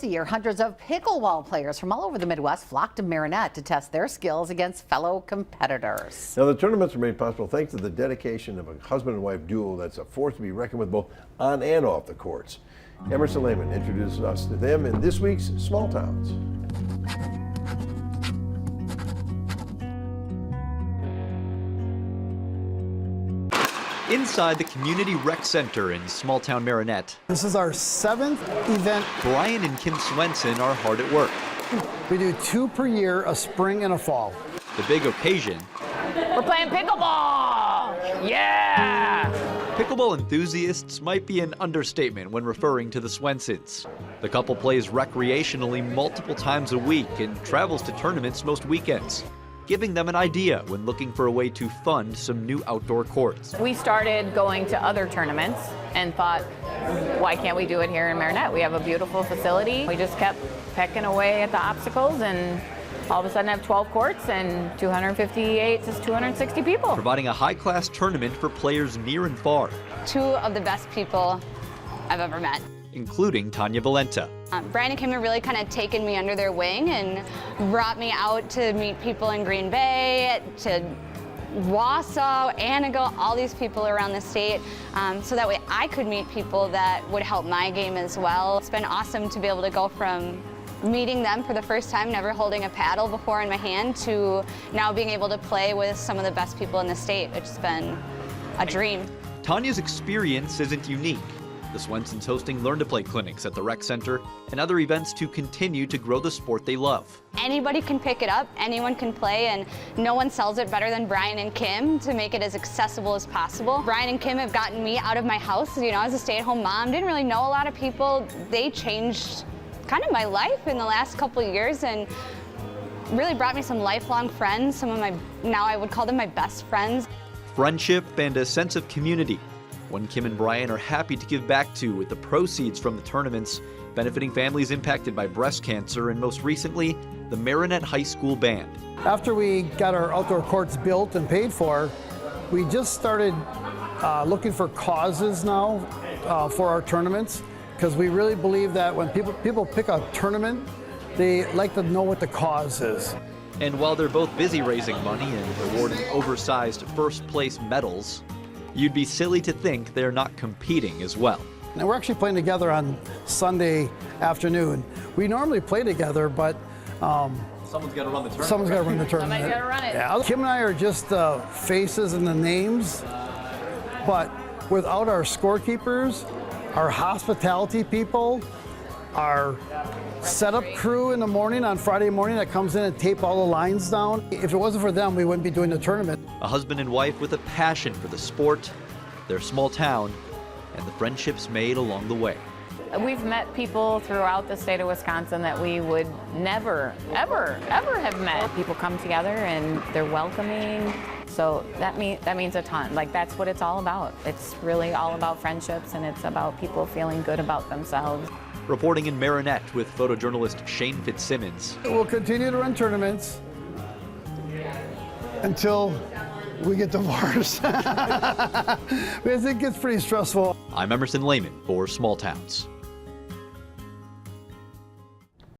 This year, hundreds of pickleball players from all over the Midwest flocked to Marinette to test their skills against fellow competitors. Now, the tournaments are made possible thanks to the dedication of a husband and wife duo that's a force to be reckoned with both on and off the courts. Emerson Lehman introduces us to them in this week's Small Towns. Inside the Community Rec Center in small-town Marinette, This is our 7th event. Brian and Kim Swenson are hard at work. We do 2 per year, a spring and a fall. The big occasion, We're playing pickleball! Yeah! pickleball enthusiasts might be an understatement when referring to the Swensons. The couple plays recreationally multiple times a week and travels to tournaments most weekends, giving them an idea when looking for a way to fund some new outdoor courts. We started going to other tournaments and thought, why can't we do it here in Marinette? We have a beautiful facility. We just kept pecking away at the obstacles and all of a sudden have 12 courts and 258 to 260 people. Providing a high-class tournament for players near and far, 2 of the best people I've ever met. including Tanya Valenta. Brian and Kim have really kind of taken me under their wing and brought me out to meet people in Green Bay, to Wausau, Anago, all these people around the state, so that way I could meet people that would help my game as well. It's been awesome to be able to go from meeting them for the first time, never holding a paddle before in my hand, to now being able to play with some of the best people in the state. It's been a dream. Tanya's experience isn't unique. The Swensons hosting Learn to Play clinics at the rec center and other events to continue to grow the sport they love. Anybody can pick it up, anyone can play, and no one sells it better than Brian and Kim to make it as accessible as possible. Brian and Kim have gotten me out of my house, as a stay-at-home mom, didn't really know a lot of people. They changed kind of my life in the last couple of years and really brought me some lifelong friends, some of my, now I would call them my best friends. Friendship and a sense of community, one Kim and Brian are happy to give back to, with the proceeds from the tournaments benefiting families impacted by breast cancer and most recently, the Marinette High School Band. After we got our outdoor courts built and paid for, we just started looking for causes now for our tournaments, because we really believe that when people pick a tournament, they like to know what the cause is. And while they're both busy raising money and awarding oversized first place medals, you'd be silly to think they're not competing as well. And we're actually playing together on Sunday afternoon. We normally play together, but Someone's got to run the tournament. someone's got to run the tournament. Somebody's gotta run it. Yeah, Kim and I are just the faces and the names, but without our scorekeepers, our hospitality people, our setup crew in the morning on Friday morning that comes in and tape all the lines down. If it wasn't for them, we wouldn't be doing the tournament. A husband and wife with a passion for the sport, their small town, and the friendships made along the way. We've met people throughout the state of Wisconsin that we would never, ever, ever have met. People come together and they're welcoming. So that means a ton. Like, that's what it's all about. It's really all about friendships, and it's about people feeling good about themselves. Reporting in Marinette with photojournalist Shane Fitzsimmons. We'll continue to run tournaments until we get divorced. Because it gets pretty stressful. I'm Emerson Lehman for Small Towns.